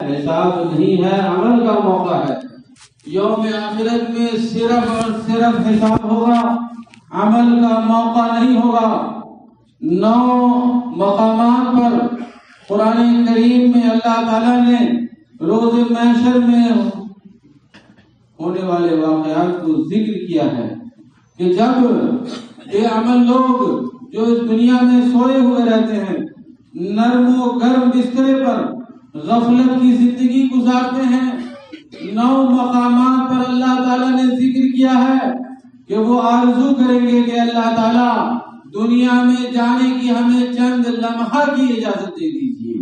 حساب نہیں ہے، عمل کا موقع ہے۔ یوم آخرت میں صرف اور صرف حساب ہوگا، عمل کا موقع نہیں ہوگا۔ 9 مقامات پر قرآن کریم میں اللہ تعالیٰ نے روز محشر میں ہونے والے واقعات کو ذکر کیا ہے کہ جب یہ عمل لوگ جو اس دنیا میں سوئے ہوئے رہتے ہیں، نرم و گرم بسترے پر غفلت کی زندگی گزارتے ہیں، 9 مقامات پر اللہ تعالیٰ نے ذکر کیا ہے کہ وہ آرزو کریں گے کہ اللہ تعالیٰ دنیا میں جانے کی ہمیں چند لمحہ کی اجازت دے دیجیے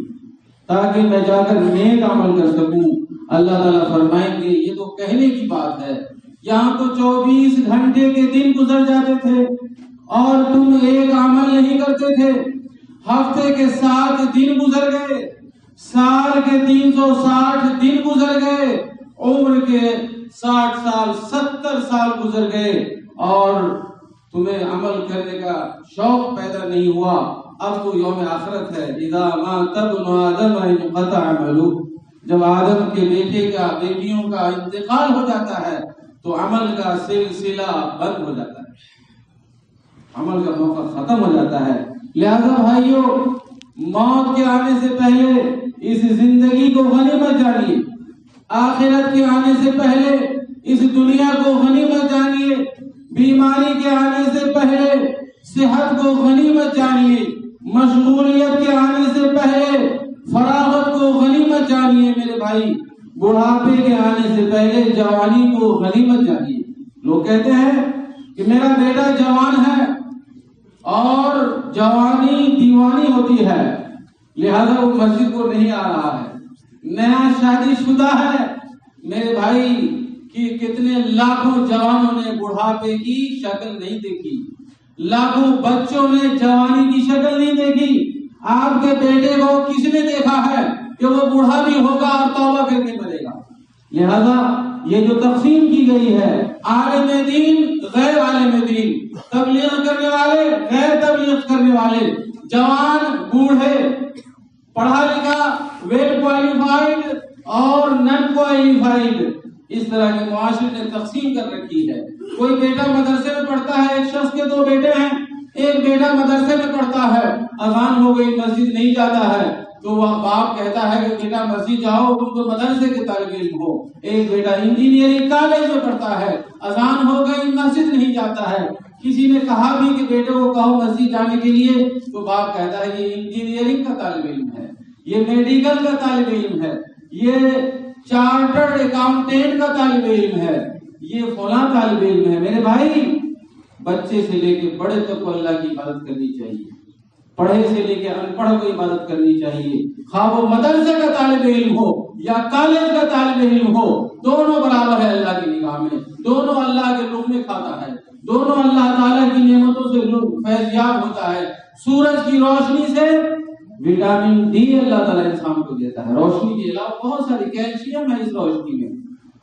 تاکہ میں جا کر نیک عمل کر سکوں۔ اللہ تعالیٰ فرمائیں گے یہ تو کہنے کی بات ہے، یہاں تو 24 گھنٹے کے دن گزر جاتے تھے اور تم ایک عمل نہیں کرتے تھے۔ ہفتے کے 7 دن گزر گئے، سال کے 360 دن گزر گئے، عمر کے 60 سال 70 سال گزر گئے اور تمہیں عمل کرنے کا شوق پیدا نہیں ہوا۔ اب تو یوم آخرت ہے، اذا مات ابن آدم انقطع عملہ، جب آدم کے بیٹے کا بیٹیوں کا انتقال ہو جاتا ہے تو عمل کا سلسلہ بند ہو جاتا ہے، عمل کا موقع ختم ہو جاتا ہے۔ لہذا بھائیو، موت کے آنے سے پہلے اس زندگی کو غنیمت جانیے، آخرت کے آنے سے پہلے اس دنیا کو غنیمت جانیے، بیماری کے آنے سے پہلے صحت کو غنیمت جانیے، مشغولیت کے آنے سے پہلے فراغت کو غنیمت جانیے میرے بھائی، بڑھاپے کے آنے سے پہلے جوانی کو غنیمت جانیے۔ لوگ کہتے ہیں کہ میرا بیٹا جوان ہے اور جوانی دیوانی ہوتی ہے لہذا وہ مسجد کو نہیں آ رہا ہے، نیا شادی شدہ ہے۔ میرے بھائی کہ کتنے لاکھوں جوانوں نے بڑھاپے کی شکل نہیں دیکھی، لاکھوں بچوں نے جوانی کی شکل نہیں دیکھی۔ آپ کے بیٹے کو کس نے دیکھا ہے کہ وہ بوڑھا بھی ہوگا اور توبہ کر کے مرے گا؟ لہذا یہ جو تقسیم کی گئی ہے، عالم دین غیر عالم دین، تبلیغ کرنے والے غیر تبلیغ کرنے والے، جوان بوڑھے، پڑھا لکھا ویل کوالیفائڈ اور نن کوالیفائڈ، اس طرح کے معاشرے نے تقسیم کر رکھی ہے۔ کوئی بیٹا مدرسے میں پڑھتا ہے، ایک شخص کے 2 بیٹے ہیں، ایک بیٹا مدرسے میں پڑھتا ہے، اذان ہو گئی مسجد نہیں جاتا ہے تو وہ باپ کہتا ہے کہ بیٹا مسجد جاؤ، تم تو مدرسے کے طالب علم ہو۔ ایک بیٹا انجینئرنگ کالج میں پڑھتا ہے، اذان ہو گئی مسجد نہیں جاتا ہے۔ کسی نے کہا بھی کہ بیٹے کو کہو مسجد جانے کے لیے تو باپ کہتا ہے یہ انجینئرنگ کا طالب علم ہے، یہ میڈیکل کا طالب علم ہے، یہ چارٹرڈ اکاؤنٹنٹ کا طالب علم ہے، یہ فلاں طالب علم ہے۔ میرے بھائی، بچے سے لے کے بڑے تک کو اللہ کی عبادت کرنی چاہیے، پڑھے سے لے کے ان پڑھ کو عبادت کرنی چاہیے، خواہ وہ مدرسے کا طالب علم ہو یا کالج کا طالب علم ہو، دونوں برابر ہے اللہ کی نگاہ میں، دونوں اللہ کے لقمے کھاتا ہے، دونوں اللہ تعالیٰ کی نعمتوں سے فیض یاب ہوتا ہے۔ سورج کی روشنی سے وٹامن ڈی اللہ تعالیٰ انسان کو دیتا ہے، روشنی کے علاوہ بہت ساری کیلشیم ہے اس روشنی میں۔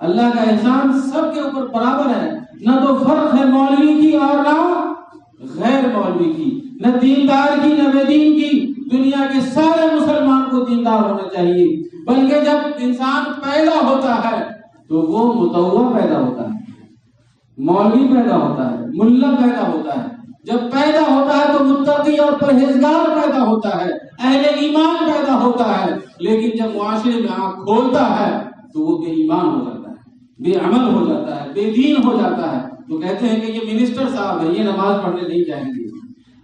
اللہ کا احسان سب کے اوپر برابر ہے، نہ تو فرق ہے مولوی کی اور نہ غیر مولوی کی، نہ دیندار کی نہ بے دین کی۔ دنیا کے سارے مسلمان کو دیندار ہونا چاہیے، بلکہ جب انسان پیدا ہوتا ہے تو وہ متوع پیدا ہوتا ہے، مولوی پیدا ہوتا ہے، ملا پیدا ہوتا ہے۔ جب پیدا ہوتا ہے تو متقی اور پرہیزگار پیدا ہوتا ہے، اہل ایمان پیدا ہوتا ہے، لیکن جب معاشرے میں آنکھ کھولتا ہے تو وہ بے ایمان ہو جاتا ہے، بے عمل ہو جاتا ہے، بے دین ہو جاتا ہے۔ تو کہتے ہیں کہ یہ منسٹر صاحب ہے، یہ نماز پڑھنے نہیں جائیں گے،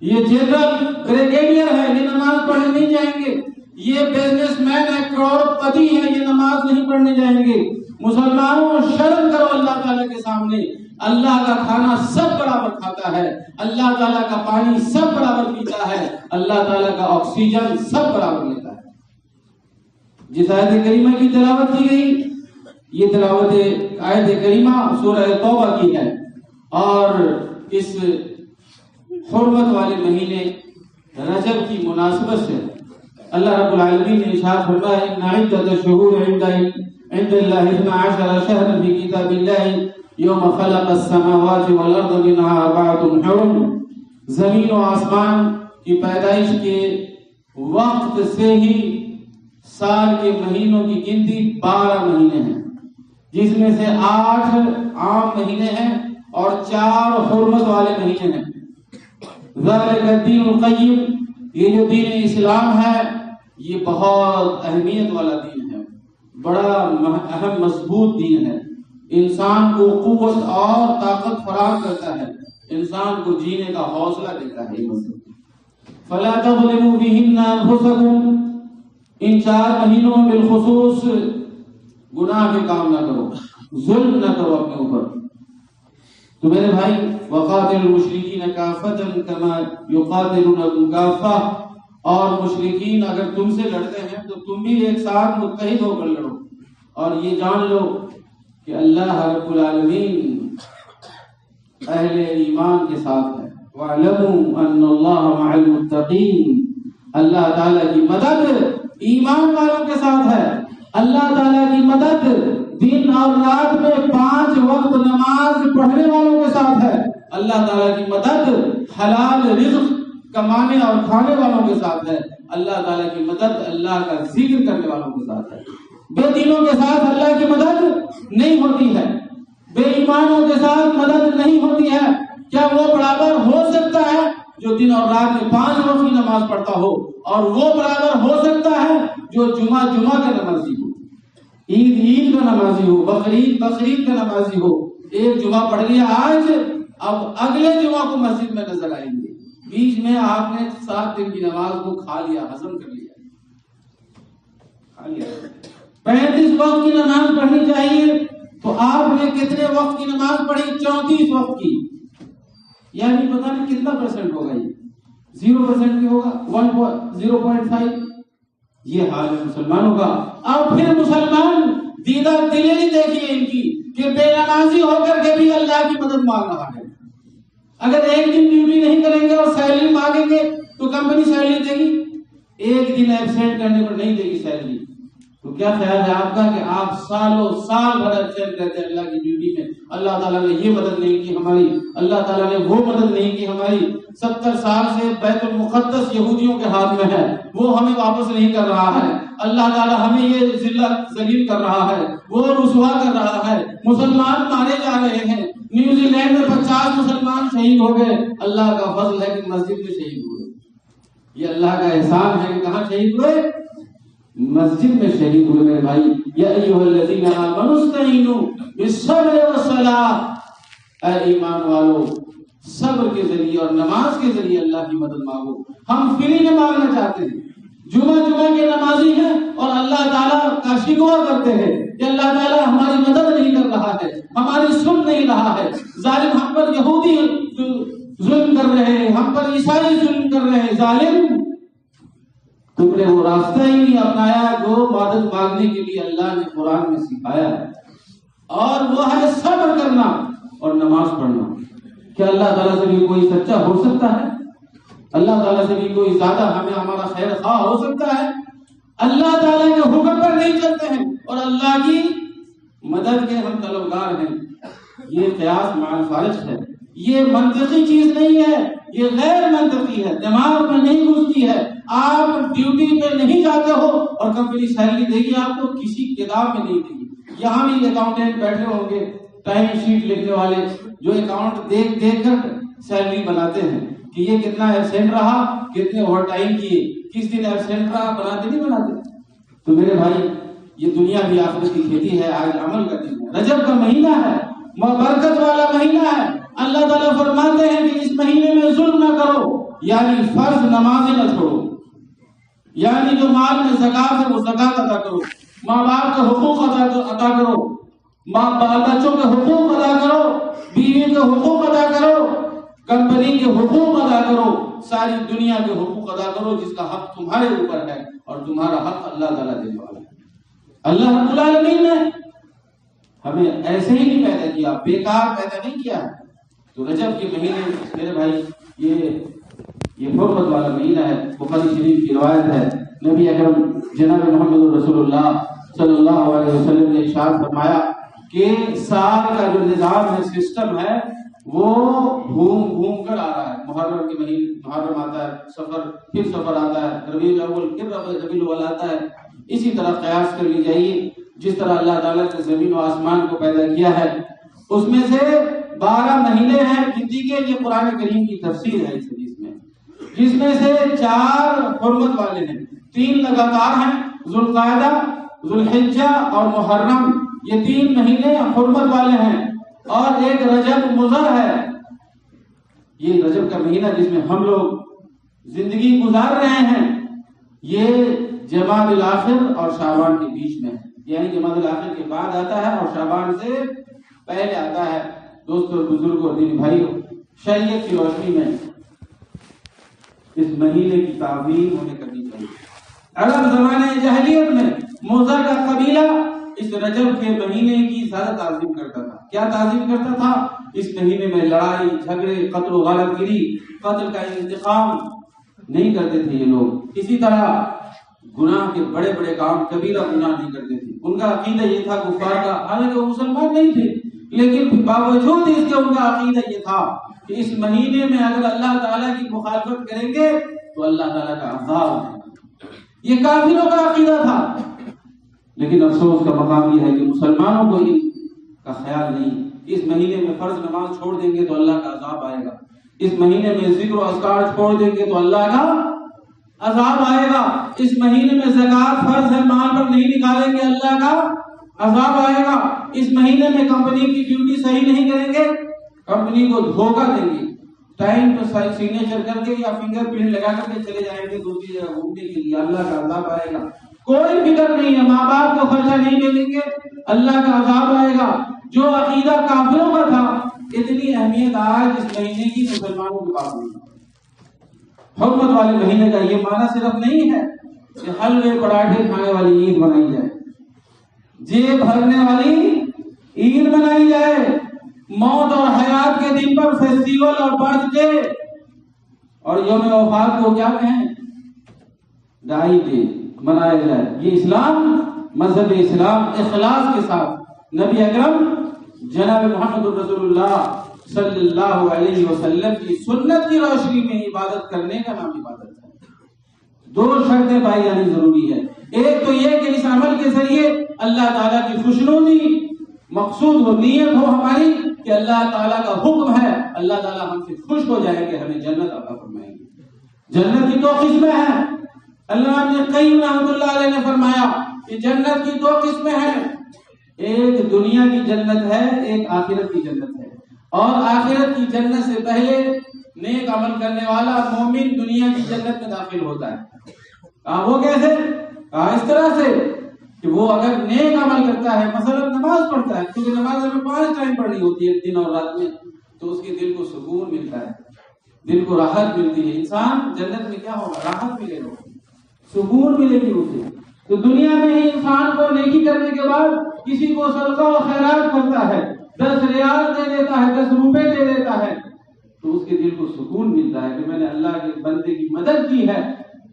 یہ جنرل بریگیڈیئر ہے، یہ نماز پڑھنے نہیں جائیں گے، یہ بزنس مین ہے، کروڑ پتی ہے، یہ نماز نہیں پڑھنے جائیں گے۔ مسلمانوں شرم کرو اللہ تعالیٰ کے سامنے، اللہ کا کھانا سب برابر کھاتا ہے، اللہ تعالیٰ کا پانی سب برابر پیتا ہے، اللہ تعالیٰ کا آکسیجن سب برابر لیتا ہے۔ جس آیت کریمہ کی تلاوت کی گئی، یہ تلاوت آیت کریمہ سورہ توبہ کی ہے، اور اس حرمت والے مہینے رجب کی مناسبت سے اللہ رب العالمین نے ارشاد فرمایا ان عدۃ الشہور عند اللہ 12 شہرا فی کتاب اللہ یوم خلق السماوات والارض منها 4 حرم، زمین و آسمان کی پیدائش کے وقت سے ہی سال کے مہینوں کی گنتی 12 مہینے ہیں، جس میں سے 8 عام مہینے ہیں اور 4 حرمت والے مہینے ہیں۔ ذالک الدین القیم، یہ جو دین اسلام ہے یہ بہت اہمیت والا دین ہے، بڑا اہم مضبوط دین ہے، انسان کو قوت اور طاقت فراہم کرتا ہے، انسان کو جینے کا حوصلہ دیتا ہے یہ مذہب۔ فلا تظلموا بہن انفسکم، ان 4 مہینوں میں بالخصوص گناہ کے کام نہ کرو، ظلم نہ کرو اپنے اوپر۔ تو میرے بھائی وقاتل المشرکین کافۃ کما یقاتلونکم کافۃ، اور مشرکین اگر تم سے لڑتے ہیں تو تم بھی ایک ساتھ متحد ہو کر لڑو، اور یہ جان لو کہ اللہ رب العالمین اہل ایمان کے ساتھ ہے۔ وَاعْلَمُوا أَنَّ اللَّهَ مَعَ الْمُتَّقِينَ، اللہ تعالیٰ کی مدد ایمان والوں کے ساتھ ہے، اللہ تعالیٰ کی مدد دن اور رات میں 5 وقت نماز پڑھنے والوں کے ساتھ ہے، اللہ تعالیٰ کی مدد حلال رزق کمانے اور کھانے والوں کے ساتھ ہے، اللہ تعالیٰ کی مدد اللہ کا ذکر کرنے والوں کے ساتھ ہے۔ بے دینوں کے ساتھ اللہ کی مدد نہیں ہوتی ہے، بے ایمانوں کے ساتھ مدد نہیں ہوتی ہے۔ کیا وہ برابر ہو سکتا ہے جو دن اور رات میں 5 وقت کی نماز پڑھتا ہو، اور وہ برابر ہو سکتا ہے جو جمعہ کا نمازی ہو، عید کا نمازی ہو، بقرعید کا نمازی ہو؟ ایک جمعہ پڑھ لیا آج، اب اگلے جمعہ کو مسجد میں نظر آئیں گے، بیچ میں آپ نے 7 دن کی نماز کو کھا لیا، ہضم کر لیا۔ 35 وقت کی نماز پڑھنی چاہیے تو آپ نے کتنے وقت کی نماز پڑھی؟ 34 وقت کی، یعنی پتہ نہیں کتنا % ہوگا، یہ 0% کی ہوگا، 0.5۔ یہ حال ہے مسلمانوں کا۔ اب پھر مسلمان دیدہ دلیری دیکھیے ان کی کہ بے نمازی ہو کر کے بھی اللہ کی مدد مانگ رہا ہے۔ اگر ایک دن ڈیوٹی نہیں کریں گے اور سیلری مانگیں گے تو کمپنی سیلری دے گی؟ ایک دن ایبسینٹ کرنے پر نہیں دے گی سیلری۔ تو کیا خیال ہے آپ کا کہ آپ سالوں سال بھر ایبسینٹ رہتے ہیں اللہ کی ڈیوٹی میں؟ اللہ تعالیٰ نے یہ مدد نہیں کی ہماری، اللہ تعالیٰ نے وہ مدد نہیں کی ہماری۔ 70 سال سے بیت المقدس یہودیوں کے ہاتھ میں ہے، وہ ہمیں واپس نہیں کر رہا ہے۔ اللہ تعالیٰ ہمیں یہ ذلت ذلیل کر رہا ہے، وہ رسوا کر رہا ہے، مسلمان مارے جا رہے ہیں۔ نیوزی لینڈ میں 50 مسلمان شہید ہو گئے، اللہ کا فضل ہے کہ مسجد میں شہید ہوئے۔ یہ اللہ کا احسان ہے کہ کہاں شہید ہوئے؟ مسجد میں شہید ہوئے۔ میرے بھائی یا ایھا الذین آمنوا استعینوا بالصبر والصلاۃ، اے ایمان والو صبر کے ذریعے اور نماز کے ذریعے اللہ کی مدد مانگو۔ ہم فری میں مانگنا چاہتے ہیں، جمعہ کے نمازی ہیں اور اللہ تعالیٰ کا شکوہ کرتے ہیں کہ اللہ تعالیٰ ہماری مدد نہیں کر رہا ہے، ہماری سن نہیں رہا ہے، ظالم ہم پر یہودی ظلم کر رہے ہیں، ہم پر عیسائی ظلم کر رہے ہیں۔ ظالم تم نے وہ راستہ ہی نہیں اپنایا جو مدد مانگنے کے لیے اللہ نے قرآن میں سکھایا ہے، اور وہ ہے صبر کرنا اور نماز پڑھنا۔ کیا اللہ تعالیٰ سے بھی کوئی سچا ہو سکتا ہے؟ اللہ تعالیٰ سے بھی کوئی زیادہ ہمارا خیر خواہ ہو سکتا ہے؟ اللہ تعالیٰ کے حکم پر نہیں چلتے ہیں اور اللہ کی مدد کے ہم طلبگار ہیں۔ یہ قیاس مع الفارق ہے، یہ منطقی چیز نہیں ہے، یہ غیر منطقی ہے، دماغ میں نہیں گھستی ہے۔ آپ ڈیوٹی پہ نہیں جاتے ہو اور کمپنی سیلری دے گی آپ کو، کسی کتاب میں نہیں دے گی۔ یہاں بھی اکاؤنٹنٹ بیٹھے ہوں گے، ٹائم شیٹ لکھنے والے، جو اکاؤنٹ دیکھ کر سیلری بناتے ہیں کہ یہ کتنا ایبسینٹ رہا، کتنے اوور ٹائم کیے، کس دن ایبسینٹ رہا، بناتے نہیں بناتے؟ تو میرے بھائی یہ دنیا بھی آخرت کی کھیتی ہے، آج عمل کا دن ہے، رجب کا مہینہ ہے، برکت والا مہینہ ہے۔ اللہ تعالیٰ فرماتے ہیں کہ اس مہینے میں ظلم نہ کرو، یعنی فرض نمازیں نہ چھوڑو، یعنی جو مال میں زکات ہے وہ زکات ادا کرو، ماں باپ کے حقوق ادا کرو، بال بچوں کے حقوق ادا کرو، بیوی کے حقوق ادا کرو، کمپنی کے حقوق ادا کرو، ساری دنیا کے حقوق ادا کرو، جس کا حق تمہارے اوپر ہے اور تمہارا حق اللہ تعالیٰ دینے والا ہے۔ اللہ رب العالمین نے ہمیں ایسے ہی نہیں پیدا کیا، بیکار پیدا نہیں کیا ہے۔ تو رجب کے مہینے میرے بھائی یہ فرقت والا مہینہ ہے، بخاری شریف کی روایت ہے، نبی اکرم جناب محمد رسول اللہ صلی اللہ علیہ وسلم نے ارشاد فرمایا کہ سال کا جو نظام ہے، سسٹم ہے، وہ گھوم کر آ رہا ہے۔ محرم کے مہینے محرم آتا ہے، سفر، پھر سفر آتا ہے، ربیع الاول، پھر ربیع الاول آتا ہے، اسی طرح قیاس کر لی جائیے، جس طرح اللہ تعالیٰ نے زمین و آسمان کو پیدا کیا ہے، اس میں سے 12 مہینے ہیں گنتی کے، یہ قرآن کریم کی تفسیر ہے اس حدیث میں، جس میں سے 4 حرمت والے ہیں، 3 لگاتار ہیں، ذوالقعدہ، ذوالحجہ اور محرم، یہ 3 مہینے حرمت والے ہیں، اور ایک رجب مضر ہے، یہ رجب کا مہینہ جس میں ہم لوگ زندگی گزار رہے ہیں، یہ جمادی الاخر اور شعبان کے بیچ میں ہے، یعنی جمادی الاخر کے بعد آتا ہے اور شعبان سے پہلے آتا ہے۔ دوستو، بزرگوں، دین بھائیوں، شریعت کی روشنی میں اس مہینے کی تعظیم ہمیں کرنی چاہیے۔ عرب زمانے جاہلیت میں موزہ کا قبیلہ اس رجب کے مہینے کی زیادہ تعظیم کرتا تھا۔ کیا تعظیم کرتا تھا؟ اس مہینے میں لڑائی جھگڑے، قتل و غارت گری، قتل کا انتقام نہیں کرتے تھے یہ لوگ۔ اسی طرح گناہ کے بڑے بڑے کام، کبیرہ گناہ نہیں کرتے تھے۔ ان کا عقیدہ یہ تھا کفار کا، حالانکہ وہ مسلمان نہیں تھے، لیکن باوجود اس کے ان کا عقیدہ یہ تھا کہ اس مہینے میں اگر اللہ تعالیٰ کی مخالفت کریں گے تو اللہ تعالیٰ کا عذاب ہے۔ یہ کافروں کا عقیدہ تھا، لیکن افسوس کا مقام یہ ہے کہ مسلمانوں کو ان کا خیال نہیں۔ اس مہینے میں فرض نماز چھوڑ دیں گے تو اللہ کا عذاب آئے گا، اس مہینے میں ذکر و اذکار چھوڑ دیں گے تو اللہ کا عذاب آئے گا، اس مہینے میں زکوٰۃ فرض ہے مال پر نہیں نکالیں گے اللہ کا عذاب آئے گا، اس مہینے میں کمپنی کی ڈیوٹی صحیح نہیں کریں گے، کمپنی کو دھوکہ دیں گے، ٹائم پہ سگنیچر کر کے یا فنگر پرنٹ لگا کر کے چلے جائیں گے دوسری جگہ گھومنے کے لیے، اللہ کا عذاب آئے گا۔ کوئی فکر نہیں ہے، ماں باپ کو خرچہ نہیں دیں گے، اللہ کا عذاب آئے گا۔ جو عقیدہ کافروں کا تھا، اتنی اہمیت آج اس مہینے کی مسلمانوں کے پاس نہیں۔ حرمت والے مہینے کا یہ معنی صرف نہیں ہے کہ حلوے پراٹھے کھانے والی عید منائی جائے، جیب بھرنے والی عید منائی جائے، موت اور حیات کے دن پر فیسٹیول اور برتھ ڈے اور یوم وفات کو کیا کہیں، ڈائی ڈے منایا جائے۔ یہ اسلام، مذہب اسلام اخلاص کے ساتھ نبی اکرم جناب محمد رسول اللہ صلی اللہ علیہ وسلم کی سنت کی روشنی میں عبادت کرنے کا نام عبادت ہے۔ 2 شرطیں پائی جانی ضروری ہے، ایک تو یہ کہ اس عمل کے ذریعے اللہ تعالیٰ کی خوشنودی مقصود ہو، نیت ہو ہماری کہ اللہ تعالیٰ کا حکم ہے، اللہ تعالیٰ ہم سے خوش ہو جائے کہ ہمیں جنت عطا فرمائیں گے۔ جنت کی 2 قسمیں ہیں، اللہ نے قیم رحمۃ اللہ علیہ نے فرمایا کہ جنت کی 2 قسمیں ہیں، ایک دنیا کی جنت ہے، ایک آخرت کی جنت ہے، اور آخرت کی جنت سے پہلے نیک عمل کرنے والا مومن دنیا کی جنت میں داخل ہوتا ہے۔ وہ کیسے؟ اس طرح سے کہ وہ اگر نیک عمل کرتا ہے، مثلا نماز پڑھتا ہے، کیونکہ نماز ہمیں 5 ٹائم پڑھنی ہوتی ہے دن اور رات میں، تو اس کے دل کو سکون ملتا ہے، دل کو راحت ملتی ہے۔ انسان جنت میں کیا ہوگا؟ راحت ملے گا، سکون ملے گی اسے۔ تو دنیا میں ہی انسان کو نیکی کرنے کے بعد کسی کو صدقہ و خیرات کرتا ہے، 10 ریال دے دیتا ہے، 10 روپے دے دیتا ہے، تو اس کے دل کو سکون ملتا ہے کہ میں نے اللہ کے بندے کی مدد کی ہے،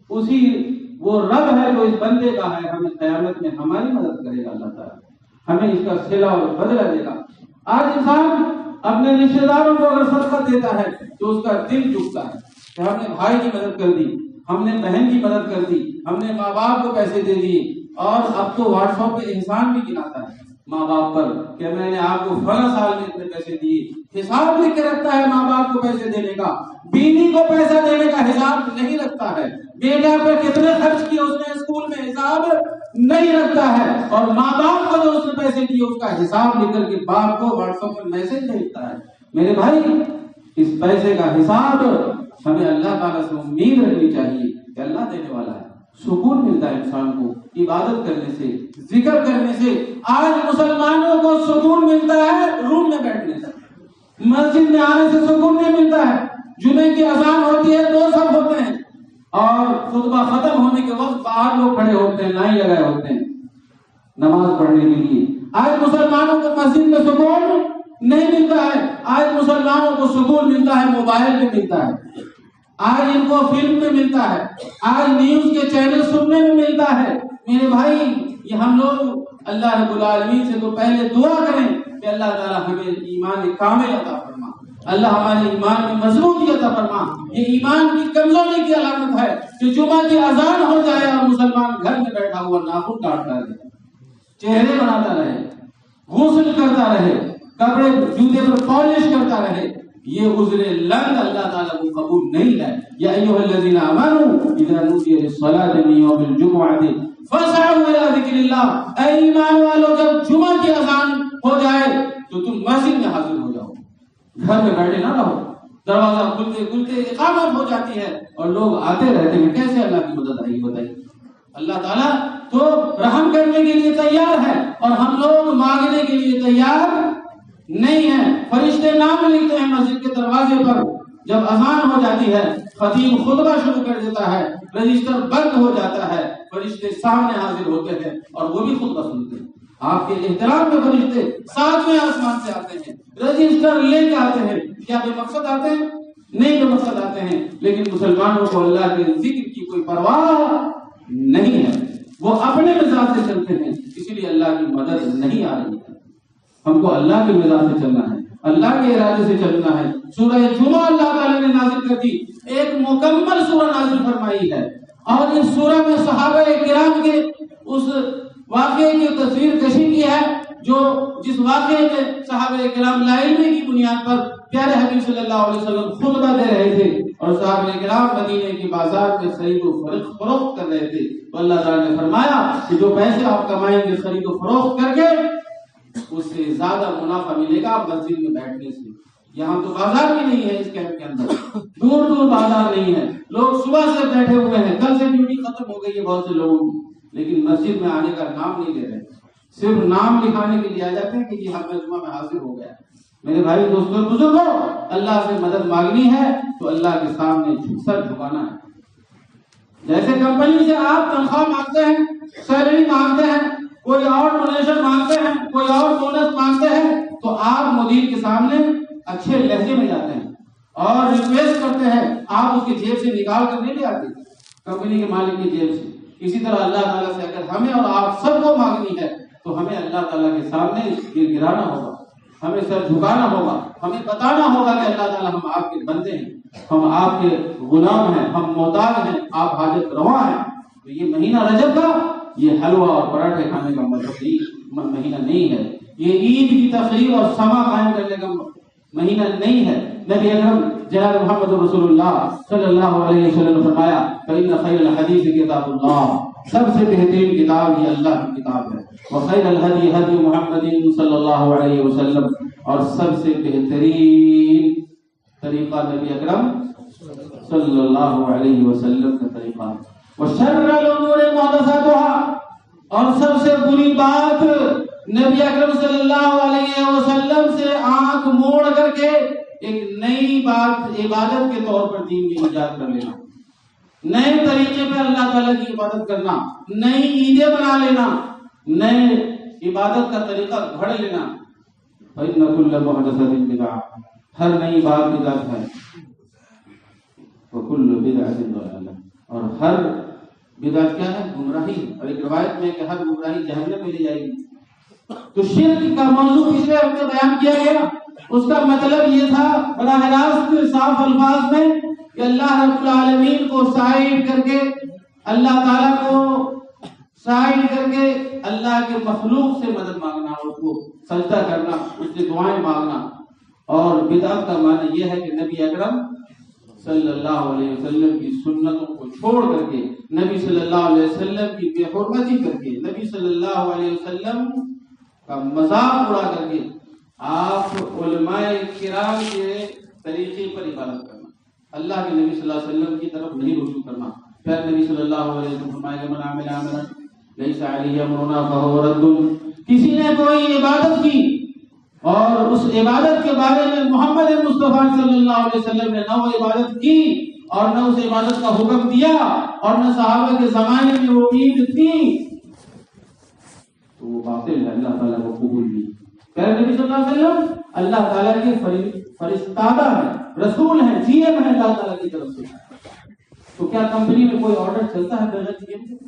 اسی وہ رب ہے جو اس بندے کا ہے، ہمیں قیامت میں ہماری مدد کرے گا، اللہ تعالیٰ ہمیں اس کا صلہ اور بدلہ دے گا۔ آج انسان اپنے رشتے داروں کو اگر صدقہ دیتا ہے تو اس کا دل جھکتا ہے کہ ہم نے بھائی کی مدد کر دی، ہم نے بہن کی مدد کر دی، ہم نے ماں باپ کو پیسے دے دیے، اور اب تو واٹس ایپ پہ احسان بھی گناتا ہے ماں باپ پر کہ میں نے آپ کو فلاں سال میں اتنے پیسے دیے، حساب لکھ کے رکھتا ہے ماں باپ کو پیسے دینے کا، بیوی کو پیسہ دینے کا حساب نہیں رکھتا ہے، بیٹا پر کتنے خرچ کیے اس نے اسکول میں حساب نہیں رکھتا ہے، اور ماں باپ کو جو اس نے پیسے دیے اس کا حساب لکھ کر کے باپ کو واٹس ایپ پر میسج بھیجتا ہے۔ میرے بھائی، اس پیسے کا حساب ہمیں اللہ تعالیٰ سے امید رکھنی چاہیے کہ اللہ دینے والا ہے۔ سکون ملتا ہے انسان کو عبادت کرنے سے، ذکر کرنے سے۔ آج مسلمانوں کو سکون ملتا ہے روم میں بیٹھنے سے، مسجد میں آنے سے سکون نہیں ملتا ہے۔ جمعے کی اذان ہوتی ہے، 2 صف ہوتے ہیں، اور خطبہ ختم ہونے کے وقت باہر لوگ کھڑے ہوتے ہیں، لائن لگائے ہوتے ہیں نماز پڑھنے کے لیے۔ آج مسلمانوں کو مسجد میں سکون نہیں ملتا ہے، آج مسلمانوں کو سکون ملتا ہے موبائل پہ ملتا ہے، آج ان کو فلم میں ملتا ہے، آج نیوز کے چینل سننے میں ملتا ہے۔ میرے بھائی، یہ ہم لوگ اللہ رب العالمین سے تو پہلے دعا کریں کہ اللہ تعالیٰ ہمیں ایمان کامل عطا فرما، اللہ ہمارے ایمان میں مضبوطی عطا فرما. یہ ایمان کی کمزوری کی علامت ہے کہ جمعہ کی اذان ہو جائے اور مسلمان گھر میں بیٹھا ہوا ناخن کاٹتا رہے, چہرے بناتا رہے, غسل کرتا رہے, کپڑے جوتے پر پالش کرتا رہے. یہ عذر لنگ اللہ تعالیٰ کو قبول نہیں ہے. یا ایھا الذین آمنوا اذا نودی للصلاۃ من یوم الجمعۃ فاسعوا الی ذکر اللہ. اے ایمان والو, جب جمعہ کی اذان ہو جائے تو تم مسجد میں حاضر ہو جاؤ, گھر میں بیٹھے نہ رہو. دروازہ کھلتے کھلتے اقامت ہو جاتی ہے اور لوگ آتے رہتے ہیں. کیسے اللہ کی مدد آئے گی بتائیے؟ اللہ تعالیٰ تو رحم کرنے کے لیے تیار ہے اور ہم لوگ مانگنے کے لیے تیار نہیں ہیں. فرشتے نام لکھتے ہیں مسجد کے دروازے پر. جب اذان ہو جاتی ہے خطیب خطبہ شروع کر دیتا ہے, رجسٹر بند ہو جاتا ہے, فرشتے سامنے حاضر ہوتے ہیں اور وہ بھی خطبہ سنتے ہیں. آپ کے احترام میں فرشتے 7ویں آسمان سے آتے ہیں, رجسٹر لے کے آتے ہیں. کیا بے مقصد آتے ہیں؟ نہیں, بے مقصد آتے ہیں. لیکن مسلمانوں کو اللہ کے ذکر کی کوئی پرواہ نہیں ہے, وہ اپنے مزاج سے چلتے ہیں, اسی لیے اللہ کی مدد نہیں آ رہی ہے. ہم کو اللہ کے مزاج سے چلنا ہے, اللہ کے ارادے سے چلنا ہے. سورہ جمعہ اللہ تعالیٰ نے نازل کر دی, ایک مکمل سورہ نازل فرمائی ہے, اور اس سورہ میں صحابہ کرام کے اس واقعے کی تصویر کشی کی ہے جو جس واقعے میں صحابہ کرام لا علمی کی بنیاد پر پیارے حبیب صلی اللہ علیہ وسلم خطبہ دے رہے تھے اور صحابہ کرام مدینے کی بازار میں خرید و فروخت کر رہے تھے. تو اللہ تعالیٰ نے فرمایا کہ جو پیسے آپ کمائیں گے خرید و فروخت کر کے, اس سے زیادہ منافع ملے گا مسجد میں بیٹھنے سے. یہاں تو بازار بھی نہیں ہے اس کیمپ کے اندر, دور دور بازار نہیں ہے, لوگ صبح سے بیٹھے ہوئے ہیں, کل سے ڈیوٹی ختم ہو گئی ہے بہت سے لوگوں کی, لیکن مسجد میں آنے کا نام نہیں لے رہے, صرف نام لکھانے کے لیے آ جاتے ہیں کہ یہ ہم جمعہ میں حاضر ہو گیا. میرے بھائی دوستوں بزرگوں, اللہ سے مدد مانگنی ہے تو اللہ کے سامنے سر جھکانا ہے. جیسے کمپنی سے آپ تنخواہ مانگتے ہیں, سیلری مانگتے ہیں, کوئی اور ڈونیشن مانگتے ہیں, کوئی اور بونس مانگتے ہیں, تو آپ مدیر کے سامنے اچھے لہجے میں جاتے ہیں اور ریکویسٹ کرتے ہیں. آپ اس کی جیب سے نکال کر نہیں لے آتے, کمپنی کے مالک کی جیب سے. اسی طرح اللہ تعالیٰ سے اگر ہمیں اور آپ سب کو مانگنی ہے تو ہمیں اللہ تعالیٰ کے سامنے گر گرانا ہوگا, ہمیں سر جھکانا ہوگا, ہمیں بتانا ہوگا کہ اللہ تعالیٰ ہم آپ کے بندے ہیں, ہم آپ کے غلام ہیں, ہم محتاج ہیں, آپ حاجت روا ہیں. تو یہ مہینہ رجب کا یہ حلوہ اور پراٹھے کھانے کا مہینہ نہیں ہے, یہ عید کی تقریب اور سما قائم کرنے کا مہینہ نہیں ہے. نبی اکرم جناب محمد رسول اللہ صلی اللہ علیہ وسلم نے فرمایا فإن خیر الحدیث کتاب اللہ, سب سے بہترین کتاب یہ اللہ کی کتاب ہے. وخیر الہدی ہدی محمد صلی اللہ علیہ وسلم, اور سب سے بہترین طریقہ نبی اکرم صلی اللہ علیہ وسلم کا طریقہ. وشر الامور محدثاتها, اور سب سے بری بات نبی اکرم صلی اللہ علیہ وسلم سے آنکھ موڑ کر کے ایک نئی بات عبادت کے طور پر دین کی ایجاد کر لینا, نئے طریقے پہ اللہ تعالیٰ کی عبادت کرنا, نئی عیدیں بنا لینا, نئے عبادت کا طریقہ گھڑ لینا. فإن كل محدثة بدعة, ہر نئی بات بدعت ہے. وكل بدعة ضلالة, اور ہر بدعت کیا ہے؟ گمراہی. اور ایک روایت میں کہ ہر گمراہی جہنم میں لے جائے گی. تو شرک کا موضوع پچھلے ہفتے بیان کیا گیا, اس کا مطلب یہ تھا براہ راست صاف الفاظ میں کہ اللہ رب العالمین کو سائڈ کر کے, اللہ تعالیٰ کو سائڈ کر کے اللہ کے مخلوق سے مدد مانگنا, اس کو سجدہ کرنا, اس سے دعائیں مانگنا. اور بدعت کا معنی یہ ہے کہ نبی اکرم صلی اللہ علیہ وسلم کی سنتوں کو چھوڑ کر کے, نبی صلی اللہ علیہ وسلم کی بے حرمتی کر کے, نبی صلی اللہ علیہ وسلم کا مذاق اڑا کر کے آپ علماء کرام کے طریقے پر عبادت کرنا, اللہ کے نبی صلی اللہ علیہ وسلم کی طرف نہیں رجوع کرنا. پھر نبی صلی اللہ علیہ وسلم فرمائے کہ من عمل عملا لیس علیہ امرنا فہو رد, کسی نے کوئی عبادت کی اور اس عبادت کے بارے میں محمد مصطفیٰ صلی اللہ علیہ وسلم نے نہ وہ عبادت کی اور نہ اس عبادت کا حکم دیا اور نہ صحابہ کے زمانے میں وہ عید تھی, تو وہ باطل ہے, اللہ تعالیٰ کو قبول نہیں. پھر نبی صلی اللہ علیہ وسلم اللہ تعالیٰ کے فرستادہ ہیں, رسول ہیں, جی ایم ہیں اللہ تعالیٰ کی طرف سے. تو کیا کمپنی میں کوئی آرڈر چلتا ہے بغیر جی ایم سے؟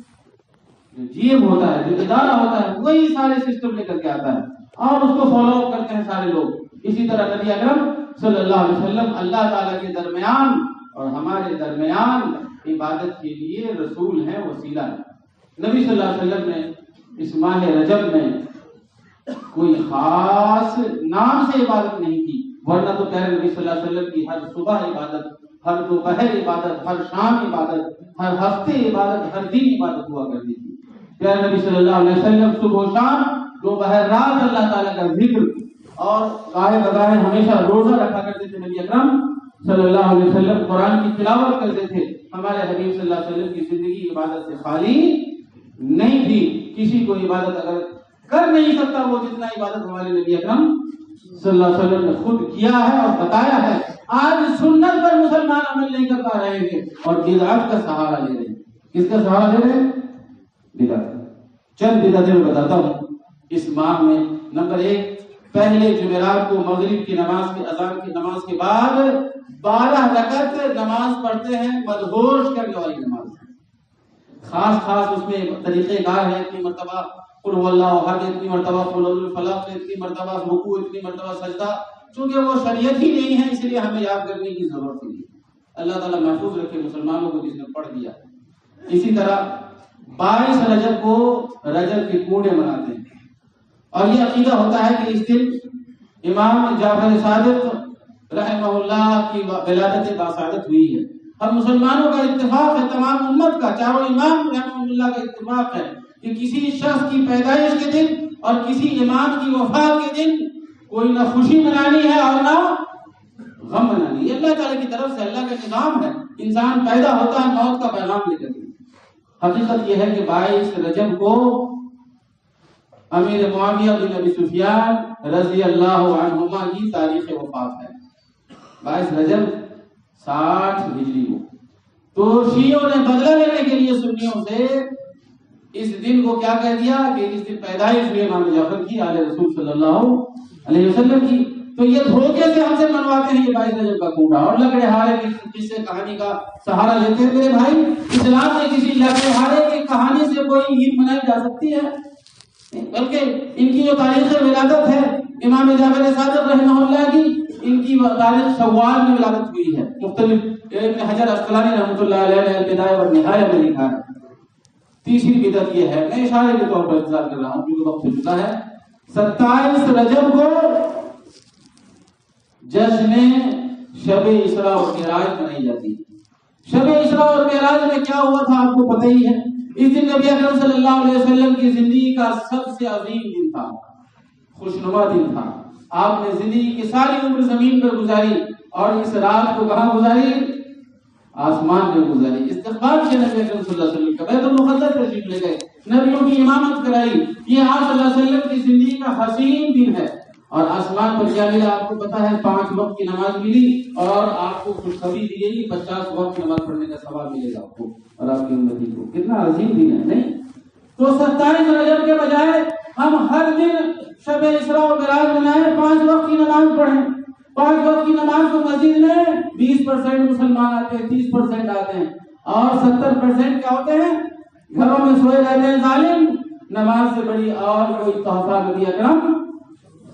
جو جی ایم ہوتا ہے, جو ادارہ ہوتا ہے, وہی سارے سسٹم لے کر کے آتا ہے اور اس کو فالو اپ کرتے ہیں سارے لوگ. اسی طرح نبی اکرم صلی اللہ علیہ وسلم اللہ تعالیٰ کے درمیان اور ہمارے درمیان عبادت کے لیے رسول ہیں، وسیلہ ہے۔ نبی صلی اللہ علیہ وسلم نے اس ماہ رجب میں کوئی خاص نام سے عبادت نہیں کی، ورنہ تو پیارے نبی صلی اللہ علیہ وسلم کی ہر صبح عبادت، ہر دوپہر عبادت، ہر شام عبادت، ہر ہفتے عبادت، ہر دن عبادت ہوا کرتی تھی۔ پیارے نبی صلی اللہ علیہ وسلم صبح و شام، دوپہر رات اللہ تعالیٰ کا ذکر اور گاہے بگاہے ہمیشہ روزہ رکھا کرتے تھے۔ نبی اکرم صلی اللہ علیہ وسلم قرآن کی تلاوت کرتے تھے۔ ہمارے حبیب صلی اللہ علیہ وسلم کی زندگی عبادت سے خالی نہیں تھی۔ کسی کو عبادت اگر کر نہیں سکتا وہ جتنا عبادت ہمارے نبی اکرم صلی اللہ علیہ وسلم نے خود کیا ہے اور بتایا ہے۔ آج سنت پر مسلمان عمل نہیں کر پا رہے ہیں اور بدعت کا سہارا لے رہے ہیں۔ کس کا سہارا لے رہے ہیں؟ بدعت۔ چند بدعتیں میں بتاتا ہوں اس ماہ میں۔ نمبر 1، پہلے جمعرات کو مغرب کی نماز کی اذان کی نماز کے بعد 12 رکعت نماز پڑھتے ہیں، مدہوش کرنے والی نماز۔ خاص اس میں طریقہ کار ہے، اتنی مرتبہ قل هو اللہ احد، اتنی مرتبہ قل اعوذ بالفلق، اتنی مرتبہ رکوع، اتنی مرتبہ سجدہ۔ چونکہ وہ شریعت ہی نہیں ہے اس لیے ہمیں یاد کرنے کی ضرورت نہیں۔ اللہ تعالیٰ محفوظ رکھے مسلمانوں کو جس نے پڑھ دیا۔ اسی طرح 22 رجب کو رجب کے کوڑے مناتے ہیں، اور یہ عقیدہ ہوتا ہے کہ اس دن امام جعفر صادق رحمہ اللہ کی ولادت باسعادت ہوئی ہے۔ ہم مسلمانوں کا اتفاق ہے، تمام امت کا، چاروں امام رحمہ اللہ کا اتفاق ہے کہ کسی شخص کی پیدائش کے دن اور کسی امام کی وفات کے دن کوئی نہ خوشی منانی ہے اور نہ غم منانی۔ یہ اللہ تعالیٰ کی طرف سے اللہ کا نظام ہے۔ انسان پیدا ہوتا ہے موت کا پیغام لے کر کے۔ حقیقت یہ ہے کہ 22 رجب کو امیر معاویہ بن ابی سفیان رضی اللہ عنہما کی تاریخ وفات ہے۔ 22 رجب 60 ہجری کو۔ تو شیعوں نے بدلہ لینے کے لیے سنیوں سے اس دن کو کیا کہہ دیا کہ اس دن پیدائش ہوئی امام جعفر کی، آل رسول صلی اللہ علیہ وسلم کی۔ تو یہ دھوکے سے ہم سے منواتے ہیں یہ 22 رجب کا کوڑا اور لکڑے ہارے کی قصے کہانی کا سہارا لیتے ہیں۔ میرے بھائی، اسلام میں کسی لکڑے ہارے کی کہانی سے کوئی عید منائی جا سکتی ہے؟ بلکہ ان کی جو تاریخ ولادت ہے امام جعفر صادق رحمہ اللہ کی، ان کی تاریخ شوال میں ولادت ہوئی ہے۔ مختلف ابن حجر عسقلانی رحمۃ اللہ علیہ نے البدایہ والنہایہ میں لکھا ہے۔ تیسری بدعت یہ ہے، میں اشارے کے طور پر انتظار کر رہا ہوں کیونکہ وقت ہو چکا ہے۔ 27 رجب کو جشن شب اسراء اور معراج منائی جاتی ہے۔ شب اسراء اور معراج میں کیا ہوا تھا آپ کو پتہ ہی ہے۔ اس دن نبی اکرم صلی اللہ علیہ وسلم کی زندگی کا سب سے عظیم دن تھا، خوشنما دن تھا۔ آپ نے زندگی کی ساری عمر زمین پر گزاری اور اس رات کو کہاں گزاری؟ آسمان میں گزاری۔ استقبال کیا نبی اکرم صلی اللہ علیہ وسلم کا، بیت المقدس تشریف لے گئے، نبیوں کی امامت کرائی۔ یہ آپ صلی اللہ علیہ وسلم کی زندگی کا حسین دن ہے۔ اور آسمان پر کیا ملا آپ کو پتا ہے؟ 5 وقت کی نماز ملی اور آپ کو خوشخبری دی گئی 50 وقت کی نماز پڑھنے کا ثواب ملے گا آپ کو اور آپ کی امتی کو۔ کتنا عظیم دن ہے نہیں؟ تو 27 رجب کے بجائے ہم ہر دن شب اسراء و معراج منائیں، 5 وقت کی نماز پڑھیں۔ 5 وقت کی نماز کو مسجد میں 20% مسلمان آتے ہیں، 30% آتے ہیں، اور 70% کیا ہوتے ہیں؟ گھروں میں سوئے رہتے ہیں ظالم۔ نماز سے بڑی اور کوئی تحفہ نبی اکرم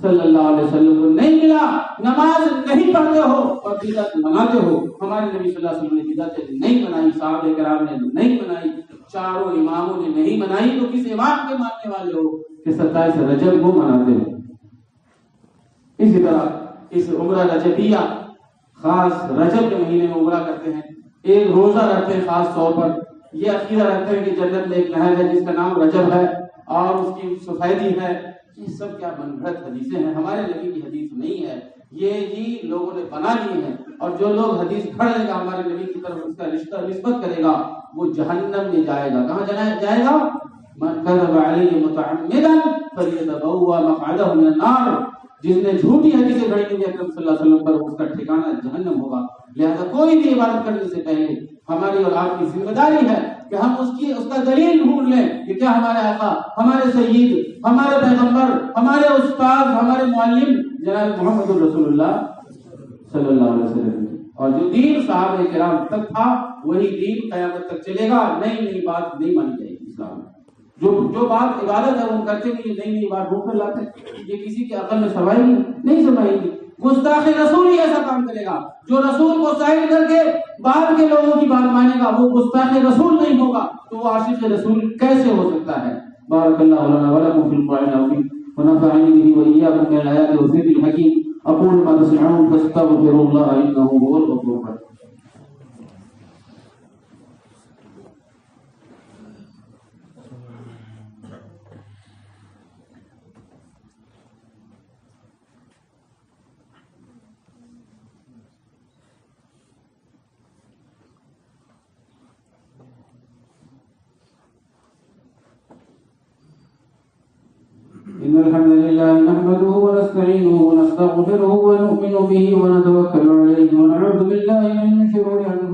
صلی اللہ علیہ وسلم کو نہیں ملا۔ نماز نہیں پڑھتے ہو اور بدعت مناتے ہو۔ ہمارے نبی صلی اللہ علیہ وسلم نے بدعت نہیں منائی، صحابہ کرام نے نہیں منائی، چاروں اماموں نے نہیں منائی، تو کس امام کے ماننے والے ہو کہ 27 رجب کو مناتے ہو؟ اسی طرح اس عمرہ رجبیہ، خاص رجب کے مہینے میں عمرہ کرتے ہیں، ایک روزہ رکھتے ہیں خاص طور پر، یہ عقیدہ رکھتے ہیں کہ جنت میں ایک نہر ہے جس کا نام رجب ہے اور اس کی سفیدی ہے۔ یہ سب کیا من گھڑت حدیثیں ہیں، ہمارے نبی کی حدیث نہیں ہے، یہ ہی لوگوں نے بنا لی ہیں۔ اور جو لوگ حدیث پڑھ لے گا ہمارے نبی کی طرف اس کا رشتہ نسبت کرے گا وہ جہنم میں جائے گا۔ کہاں جائے گا؟ من کذب علی متعمدا فلیتبوأ مقعدہ من النار۔ جس نے جھوٹی حدیث گھڑی نبی اکرم صلی اللہ علیہ وسلم پر اس کا ٹھکانہ جہنم ہوگا۔ لہذا کوئی بھی عبادت کرنے سے پہلے ہماری اور آپ کی ذمہ داری ہے کہ ہم اس کا دلیل ڈھونڈ لیں کہ کیا ہمارے آقا، ہمارے سید، ہمارے پیغمبر، ہمارے استاد، ہمارے معلم جناب محمد رسول اللہ صلی اللہ علیہ وسلم، اور جو دین صحابہ کرام تک تھا وہی دین قیامت تک چلے گا۔ نئی بات نہیں مانی جائے گی اسلام میں۔ جو بات عبادت ہے وہ کرتے نہیں، نئی بات ڈھونڈ کر لاتے، یہ کسی کے عقل میں سمائی نہیں سمائے گی۔ گستاخ رسول ہی ایسا کام کرے گا. جو رسول کو ظاہر کر کے بعد کے لوگوں کی بات مانے گا وہ گستاخ رسول نہیں ہوگا, تو وہ عاشق رسول کیسے ہو سکتا ہے؟ بارک اللہ لنا ولکم فی القرآن العظیم ونفعني به وإياكم من الآيات والذكر الحكيم. أقول ما تسمعون فاستغفروا الله إنه هو الغفور الرحيم. إن الحمد لله نحمده ونستعينه ونستغفره ونؤمن به ونتوكل عليه ونعوذ بالله من شرور أنفسنا